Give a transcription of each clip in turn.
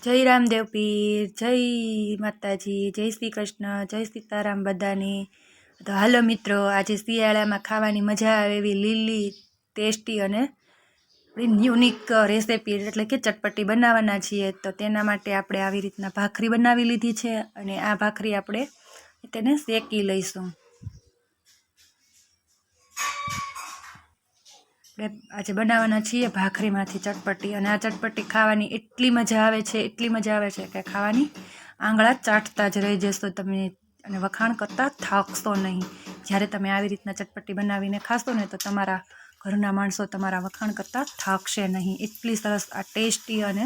જય રામદેવ પીર, જય માતાજી, જય શ્રી કૃષ્ણ, જય સીતારામ બધાની। તો હાલો મિત્રો, આજે શિયાળામાં ખાવાની મજા આવે એવી લીલી ટેસ્ટી અને યુનિક રેસીપી એટલે કે ચટપટી બનાવવાના છીએ। તો તેના માટે આપણે આવી રીતના ભાખરી બનાવી લીધી છે અને આ ભાખરી આપણે તેને શેકી લઈશું। આજે બનાવવાના છીએ ભાખરીમાંથી ચટપટી, અને આ ચટપટી ખાવાની એટલી મજા આવે છે કે ખાવાની આંગળા ચાટતા જ રહી જશો તમે અને વખાણ કરતા થાકશો નહીં। જ્યારે તમે આવી રીતના ચટપટી બનાવીને ખાશો ને તો તમારા ઘરના માણસો તમારા વખાણ કરતા થાકશે નહીં। એટલી સરસ આ ટેસ્ટી અને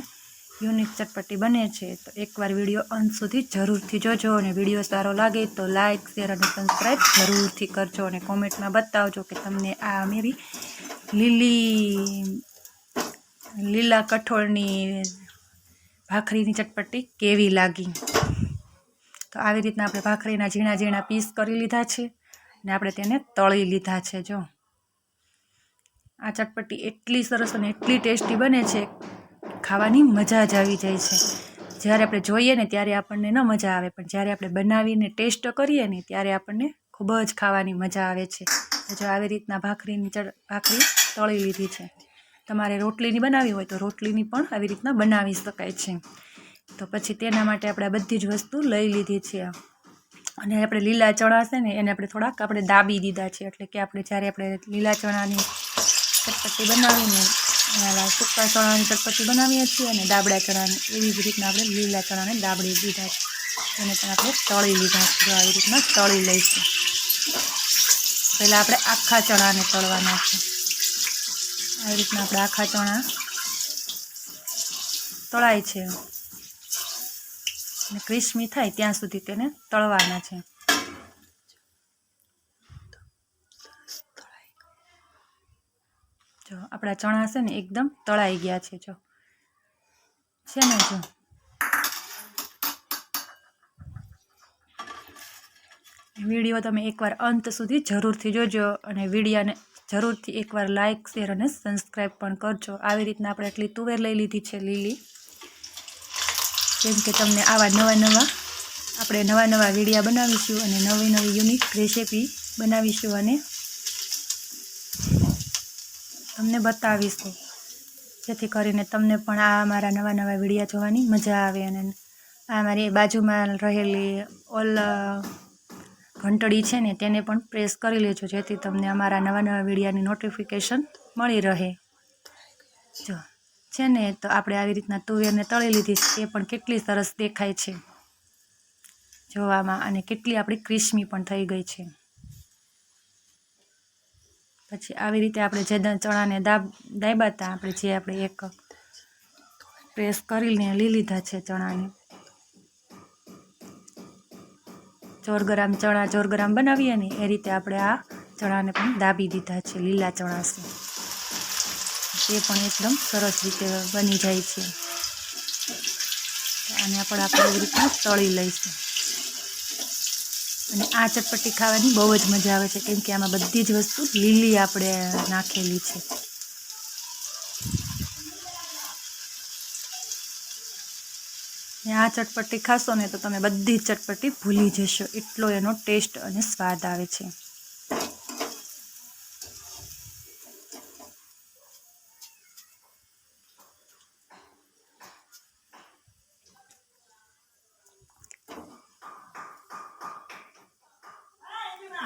યુનિક ચટપટી બને છે। તો એકવાર વિડીયો અંત સુધી જરૂરથી જોજો, અને વિડીયો સારો લાગે તો લાઇક, શેર અને સબસ્ક્રાઈબ જરૂરથી કરજો, અને કોમેન્ટમાં બતાવજો કે તમને આ મેરી લીલા કઠોળની ભાખરીની ચટપટી કેવી લાગી। તો આવી રીતના આપણે ભાખરીના ઝીણા ઝીણા પીસ કરી લીધા છે અને આપણે તેને તળી લીધા છે। જો આ ચટપટી એટલી સરસ અને એટલી ટેસ્ટી બને છે, ખાવાની મજા જ આવી જાય છે। જ્યારે આપણે જોઈએ ને ત્યારે આપણને ન મજા આવે, પણ જ્યારે આપણે બનાવીને ટેસ્ટ કરીએ ને ત્યારે આપણને ખૂબ જ ખાવાની મજા આવે છે। જો આવી રીતના ભાખરી તળી લીધી છે। તમારે રોટલીની બનાવી હોય તો રોટલીની પણ આવી રીતના બનાવી શકાય છે। તો પછી તેના માટે આપણે બધી જ વસ્તુ લઈ લીધી છે, અને આપણે લીલા ચણા છે ને એને આપણે થોડાક દાબી દીધા છે, એટલે કે જ્યારે આપણે લીલા ચણાની ચટપટી બનાવીને સૂકા ચણાની ચટપટી બનાવીએ છીએ અને દાબડા ચણાની, એવી જ રીતના આપણે લીલા ચણાને દાબડી દીધા છે, એને પણ આપણે તળી લીધા છે। આવી રીતના તળી લઈશું। પહેલાં આપણે આખા ચણાને તળવાના છે। આવી રીતના આપણે આખા ચણા તળાય છે અને ક્રિસ્પી થાય ત્યાં સુધી તેને તળવાના છે। જો આપણા ચણા છે ને એકદમ તળાઈ ગયા છે। જો વિડીયો તમે એકવાર અંત સુધી જરૂરથી જોજો, અને વિડીયોને જરૂરથી એકવાર લાઇક, શેર અને સબસ્ક્રાઈબ પણ કરજો। આવી રીતના આપણે એટલી તુવેર લઈ લીધી છે લીલી, કેમ કે તમને આવા નવા વિડીયો બનાવીશું અને નવી યુનિક રેસીપી બનાવીશું અને તમને બતાવીશું, જેથી કરીને તમને પણ આ અમારા નવા વિડીયો જોવાની મજા આવે। અને આ મારી બાજુમાં રહેલી ઘંટડી છે ને તેને પણ પ્રેસ કરી લેજો, જેથી તમને અમારા નવા વિડીયોની નોટિફિકેશન મળી રહે। જો છે ને, તો આપણે આવી રીતના તુવેરને તળી લીધી છે, એ પણ કેટલી સરસ દેખાય છે જોવામાં, અને કેટલી આપણી ક્રિસ્પી પણ થઈ ગઈ છે। પછી આવી રીતે આપણે જે ચણાને દાબ્યા હતા, આપણે એક પ્રેસ કરીને લઈ લીધા છે ચણાને। ચોરગ્રામ બનાવીએ ને એ રીતે આપણે આ ચણાને પણ દાબી દીધા છે। લીલા ચણા છે તે પણ એકદમ સરસ રીતે બની જાય છે, અને આપણે એવી રીતના તળી લઈશું। અને આ ચટપટી ખાવાની બહુ જ મજા આવે છે, કેમ કે આમાં બધી જ વસ્તુ લીલી આપણે નાખેલી છે। આ ચટપટી ખાશો ને તો તમે બધી જ ચટપટી ભૂલી જશો, એટલો એનો ટેસ્ટ અને સ્વાદ આવે છે।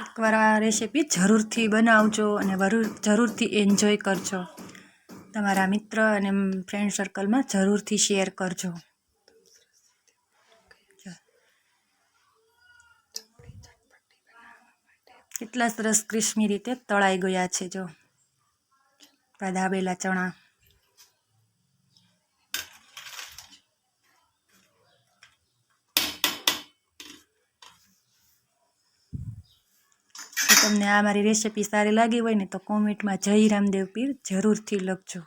એકવાર આ રેસીપી જરૂરથી બનાવજો અને જરૂરથી એન્જોય કરજો। તમારા મિત્ર અને ફ્રેન્ડ સર્કલમાં જરૂરથી શેર કરજો। કેટલા સરસ ક્રિસ્પી રીતે તળાઈ ગયા છે। જો દાબેલા ચણા તમને આ મારી રેસીપી સારી લાગી હોય ને તો કોમેન્ટમાં જય રામદેવ પીર જરૂરથી લખજો।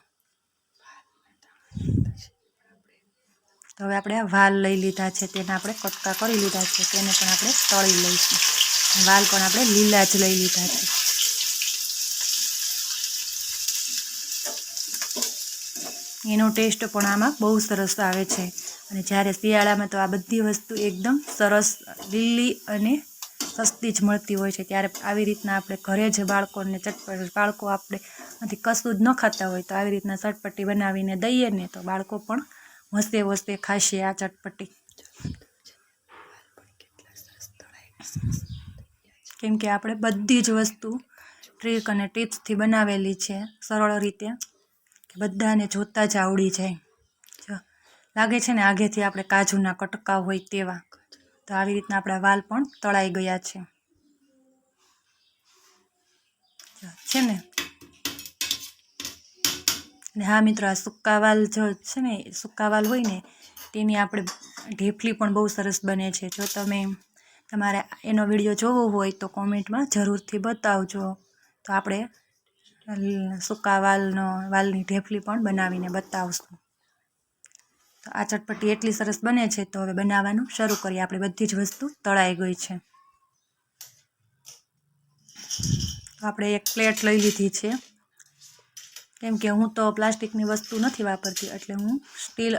તો હવે આપણે આ વાલ લઈ લીધા છે, તેના આપણે કટકા કરી લીધા છે, તેને પણ આપણે તળી લઈશું। વાલ પણ આપણે લીલા જ લઈ લીધા છે। એનો ટેસ્ટ પણ આમાં બહુ સરસ આવે છે. અને જ્યારે શિયાળામાં તો આ બધી વસ્તુ એકદમ સરસ લીલી અને સસ્તી જ મળતી હોય છે, ત્યારે આવી રીતના આપણે ઘરે જ બાળકોને બાળકો આપણે નથી કશું જ ન ખાતા હોય તો આવી રીતના ચટપટી બનાવીને દઈએ ને તો બાળકો પણ હોંશે હોંશે ખાશે આ ચટપટી. કેમ કે આપણે બધી જ વસ્તુ ટ્રીક અને ટિપ્સથી બનાવેલી છે સરળ રીતે, કે બધાને જોતાં જ આવડી જાય. જો લાગે છે ને આગેથી આપણે કાજુના કટકા હોય તેવા. તો આવી રીતના આપણા વાલ પણ તળાઈ ગયા છે ને. અને હા મિત્રો, આ સૂકા વાલ જો છે ને, સૂકા વાલ હોય ને તેની આપણે ઢેફલી પણ બહુ સરસ બને છે. જો તમારે એનો વિડીયો જોવો હોય તો કોમેન્ટમાં જરૂરથી બતાવજો, તો આપણે સૂકા વાલની ઢેફલી પણ બનાવીને બતાવશું. તો આ ચટપટી એટલી સરસ બને છે, તો હવે બનાવવાનું શરૂ કરીએ. આપણે બધી જ વસ્તુ તળાઈ ગઈ છે. તો આપણે એક પ્લેટ લઈ લીધી છે, કેમ કે હું તો પ્લાસ્ટિકની વસ્તુ નથી વાપરતી, એટલે હું સ્ટીલ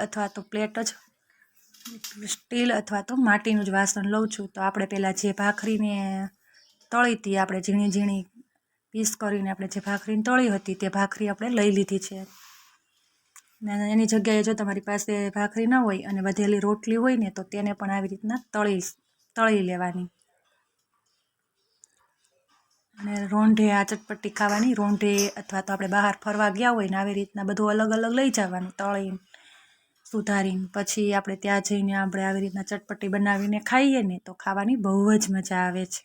અથવા તો માટીનું જ વાસણ લઉં છું. તો આપણે પહેલાં જે ભાખરીને તળી હતી, આપણે ઝીણી ઝીણી પીસ કરીને આપણે જે ભાખરીને તળી હતી તે ભાખરી આપણે લઈ લીધી છે. અને એની જગ્યાએ જો તમારી પાસે ભાખરી ન હોય અને વધેલી રોટલી હોય ને, તો તેને પણ આવી રીતના તળી લેવાની. અને રોંઢે આ ચટપટી ખાવાની, રોંઢે અથવા તો આપણે બહાર ફરવા ગયા હોય ને આવી રીતના બધું અલગ અલગ લઈ જવાનું તળીને સુધારીને. પછી આપણે ત્યાં જઈને આપણે આવી રીતના ચટપટી બનાવીને ખાઈએ ને તો ખાવાની બહુ જ મજા આવે છે.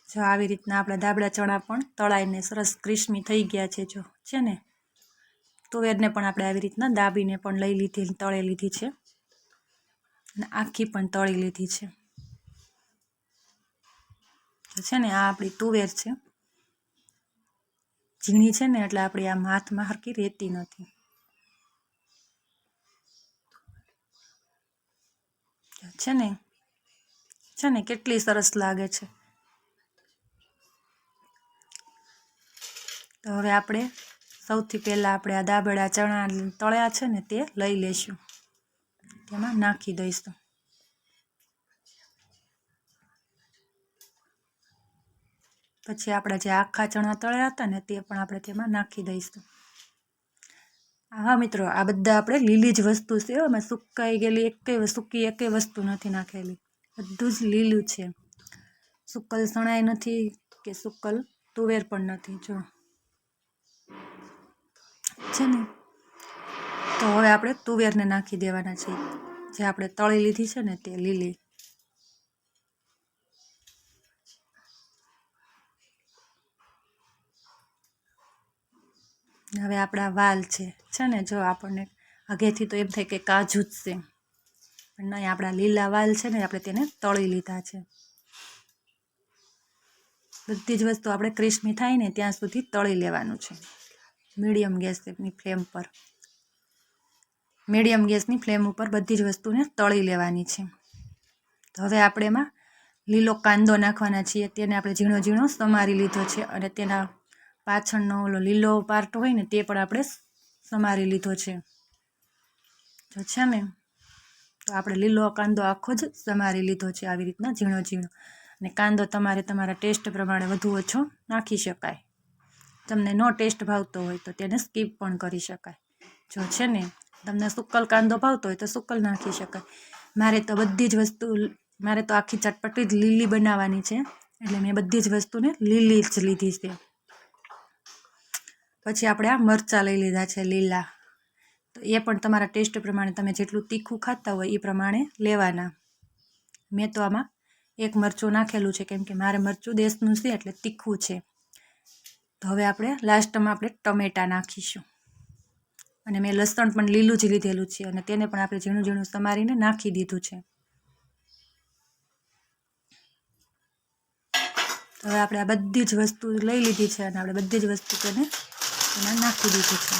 જો આવી રીતના આપણા દાબડા ચણા પણ તળાઈને સરસ ક્રિસ્પી થઈ ગયા છે. જો છે ને, તુવેરને પણ આપણે આવી રીતના દાબીને પણ તળી લીધી છે, અને આખી પણ તળી લીધી છે. તો છે ને, આ આપણી તુવેર છે, ઝીણી છે ને એટલે આપણી આમ હાથમાં હરખી રહેતી નથી. છે ને કેટલી સરસ લાગે છે. તો હવે આપણે સૌથી પહેલાં આપણે આ દાબેડા ચણા તળ્યા છે ને તે લઈ લઈશું, તેમાં નાખી દઈશું. પછી આપણા જે આખા ચણા તળ્યા હતા ને તે પણ આપણે તેમાં નાખી દઈશું. હા મિત્રો, આ બધા આપણે લીલી જ વસ્તુ છે, એમાં સુકાઈ ગયેલી એકેય વસ્તુ નથી નાખેલી, બધું જ લીલું છે. સુકલ સણાઈ નથી કે સુકલ તુવેર પણ નથી. જો છે ને, તો હવે આપણે તુવેરને નાખી દેવાના છે, જે આપણે તળી લીધી છે ને તે લીલી. હવે આપણા વાલ છે ને, જો આપણને આગેથી તો એમ થાય કે કાજુ જ છે, પણ નહીં, આપણા લીલા વાલ છે ને આપણે તેને તળી લીધા છે. બધી જ વસ્તુ આપણે ક્રિસ્પી થાય ને ત્યાં સુધી તળી લેવાનું છે, મીડિયમ ગેસની ફ્લેમ ઉપર બધી જ વસ્તુને તળી લેવાની છે. તો હવે આપણે એમાં લીલો કાંદો નાખવાના છીએ, તેને આપણે ઝીણો ઝીણો સમારી લીધો છે, અને તેના પાછળનો ઓલો લીલો પાર્ટ હોય ને તે પણ આપણે સમારી લીધો છે. જો છે ને, તો આપણે લીલો કાંદો આખો જ સમારી લીધો છે આવી રીતના ઝીણો ઝીણો. અને કાંદો તમારા ટેસ્ટ પ્રમાણે વધુ ઓછો નાખી શકાય. તમને નો ટેસ્ટ ભાવતો હોય તો તેને સ્કીપ પણ કરી શકાય. જો છે ને, તમને સુકલ કાંદો ભાવતો હોય તો સુકલ નાખી શકાય. મારે તો આખી ચટપટી જ લીલી બનાવવાની છે, એટલે મેં બધી જ વસ્તુને લીલી જ લીધી છે. પછી આપણે આ મરચાં લઈ લીધા છે લીલા, તો એ પણ તમારા ટેસ્ટ પ્રમાણે તમે જેટલું તીખું ખાતા હોય એ પ્રમાણે લેવાના. મેં તો આમાં એક મરચું નાખેલું છે, કેમ કે મારે મરચું દેશનું છે એટલે તીખું છે. તો હવે આપણે લાસ્ટમાં ટમેટાં નાખીશું, અને મેં લસણ પણ લીલું જ લીધેલું છે, અને તેને પણ આપણે ઝીણું ઝીણું સમારીને નાખી દીધું છે. તો હવે આપણે આ બધી જ વસ્તુ લઈ લીધી છે, અને આપણે બધી જ વસ્તુ તેને એમાં નાખી દીધી છે.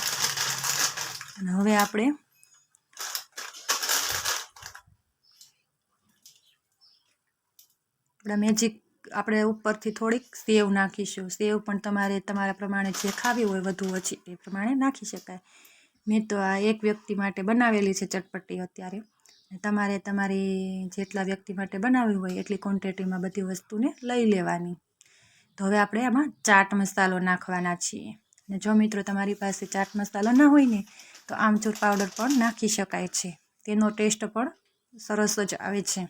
અને હવે આપણે આપણા મેજિક આપણે ઉપરથી થોડીક સેવ નાખીશું. સેવ પણ તમારે તમારા પ્રમાણે જે ખાવી હોય વધુ ઓછી એ પ્રમાણે નાખી શકાય. મેં તો આ એક વ્યક્તિ માટે બનાવેલી છે ચટપટી અત્યારે. તમારે તમારી જેટલા વ્યક્તિ માટે બનાવવી હોય એટલી ક્વોન્ટિટીમાં બધી વસ્તુને લઈ લેવાની. તો હવે આપણે આમાં ચાટ મસાલો નાખવાના છીએ. અને જો મિત્રો તમારી પાસે ચાટ મસાલો ના હોય ને તો આમચૂર પાવડર પણ નાખી શકાય છે. તેનો ટેસ્ટ પણ સરસ જ આવે છે.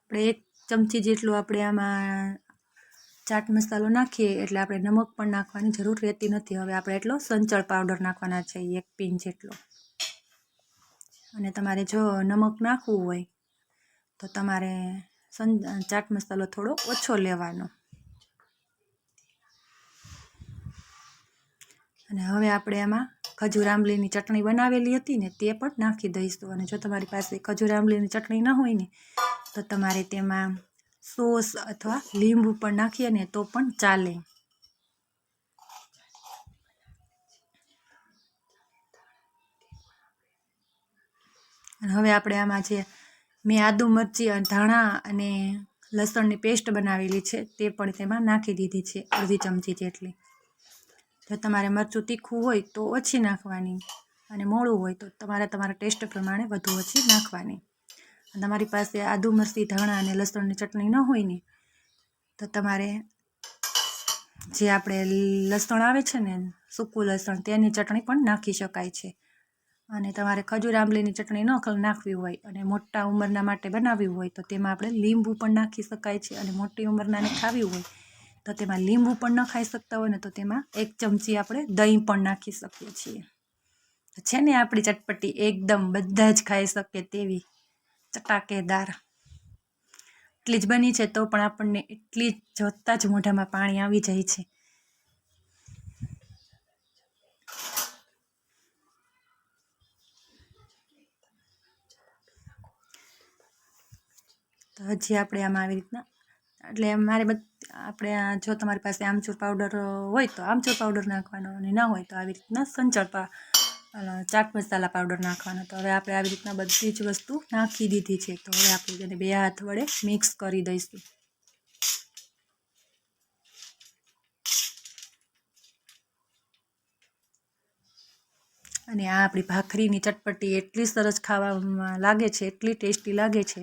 આપણે 1 ચમચી જેટલું આપણે આમાં ચાટ મસાલો નાખીએ એટલે આપણે નમક પણ નાખવાની જરૂર રહેતી નથી. હવે આપણે એટલો સંચળ પાવડર નાખવાના છે 1 પિંચ જેટલો. અને તમારે જો નમક નાખવું હોય તો તમારે ચાટ મસાલો થોડો ઓછો લેવાનો. અને હવે આપણે આમાં ખજૂર આંબલીની ચટણી બનાવેલી હતી ને તે પણ નાખી દઈશું. અને જો તમારી પાસે ખજૂર આંબલીની ચટણી ન હોય ને તો તમારે તેમાં સોસ અથવા લીંબુ પણ નાખીએ ને તો પણ ચાલે. અને હવે આપણે આમાં જે મેં આદુ મરચી અને ધાણા અને લસણની પેસ્ટ બનાવેલી છે તે પણ તેમાં નાખી દીધી છે 1/2 ચમચી જેટલી. જો તમારે મરચું તીખું હોય તો ઓછી નાખવાની અને મોળું હોય તો તમારા ટેસ્ટ પ્રમાણે વધુ ઓછી નાખવાની. અને તમારી પાસે આદુ મરચી ધાણા અને લસણની ચટણી ન હોય ને તો તમારે જે આપણે લસણ આવે છે ને સૂકું લસણ તેની ચટણી પણ નાખી શકાય છે. અને તમારે ખજૂર આંબલીની ચટણી ન નાખવી હોય અને મોટા ઉંમરના માટે બનાવવી હોય તો તેમાં આપણે લીંબુ પણ નાખી શકાય છે. અને મોટી ઉંમરનાને ખાવી હોય તો તેમાં લીંબુ પણ ન ખાઈ શકતા હોય ને તો તેમાં 1 ચમચી આપણે દહીં પણ નાખી શકીએ છીએ. તો છે ને આપણી ચટપટી એકદમ બધા જ ખાઈ શકે તેવી ચટાકેદાર. એટલી જ બની છે તો પણ આપણને એટલી જોતાં જ મોઢામાં પાણી આવી જાય છે. તો હજી આપણે આમાં આવી રીતના એટલે આપણે જો તમારી પાસે આમચૂર પાવડર હોય તો આમચૂર પાવડર નાખવાનો અને ના હોય તો આવી રીતના સંચળ ચાટ મસાલા પાવડર નાખવાનો. તો હવે આપણે આવી રીતના બધી જ વસ્તુ નાખી દીધી છે. તો હવે આપણે તેને 2 હાથ વડે મિક્સ કરી દઈશું. અને આ આપણી ભાખરીની ચટપટી એટલી સરસ ખાવામાં લાગે છે, એટલી ટેસ્ટી લાગે છે.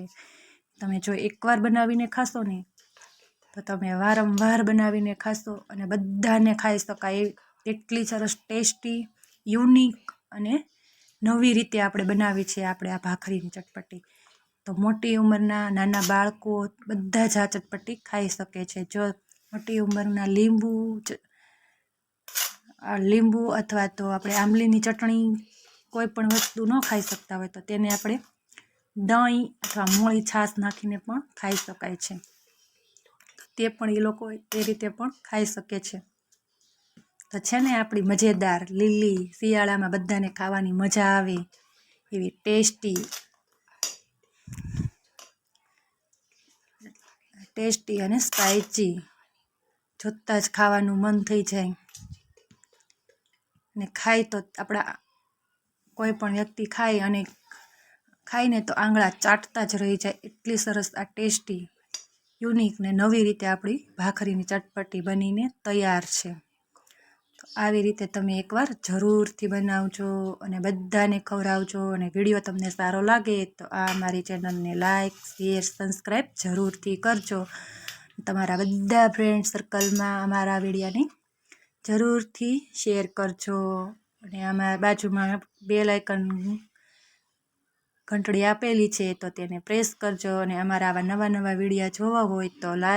તમે જો એકવાર બનાવીને ખાશો ને તો તમે વારંવાર બનાવીને ખાશો અને બધાને ખાઈ શકાય એટલી સરસ ટેસ્ટી, યુનિક અને નવી રીતે આપણે બનાવી છે આપણે આ ભાખરીની ચટપટી. તો મોટી ઉંમરના નાના બાળકો બધા જ આ ચટપટી ખાઈ શકે છે. જો મોટી ઉંમરના લીંબુ અથવા તો આપણે આંબલીની ચટણી કોઈ પણ વસ્તુ ન ખાઈ શકતા હોય તો તેને આપણે દહીં અથવા મોળી છાશ નાખીને પણ ખાઈ શકાય છે. તે પણ એ લોકો એ રીતે પણ ખાઈ શકે છે. તો છે ને આપણી મજેદાર લીલી શિયાળામાં બધાને ખાવાની મજા આવે એવી ટેસ્ટી અને સ્પાઇસી જોતાં જ ખાવાનું મન થઈ જાય. ને ખાય તો આપણા કોઈ પણ વ્યક્તિ ખાઈને તો આંગળા ચાટતા જ રહી જાય એટલી સરસ આ ટેસ્ટી, યુનિક ને નવી રીતે આપણી ભાખરીની ચટપટી બનીને તૈયાર છે. તો આવી રીતે તમે એકવાર જરૂરથી બનાવજો અને બધાને ખવડાવજો. અને વિડીયો તમને સારો લાગે તો આ મારી ચેનલને લાઈક, શેર, સબસ્ક્રાઈબ જરૂરથી કરજો. તમારા બધા ફ્રેન્ડ સર્કલમાં અમારા વિડીયોને જરૂરથી શેર કરજો. અને આમાં બાજુમાં બેલ આઇકન ઘંટડી આપેલી છે તો તેને પ્રેસ કરજો. અને અમારા આવા નવા વિડીયો જોવા હોય તો લાઈક